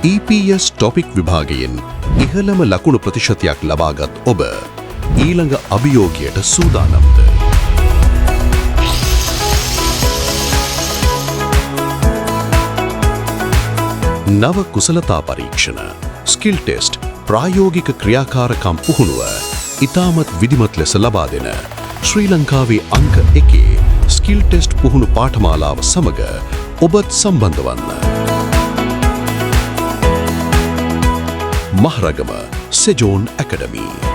EPS topic විභාගයෙන් ඉහළම ලකුණු ප්‍රතිශතයක් ලබාගත් ඔබ ඊළඟ අභියෝගයට සූදානම්ද? නව කුසලතා පරීක්ෂණ ස්කිල් ටෙස්ට් ප්‍රායෝගික ක්‍රියාකාරකම් පුහුණුව ඉතාමත් විධිමත් ලෙස ලබා දෙන ශ්‍රී ලංකාවේ අංක 1 ස්කිල් ටෙස්ට් පුහුණු පාඨමාලාව සමග ඔබත් සම්බන්ධ වන්න. මහරගම සෙජෝන් ඇකඩමි.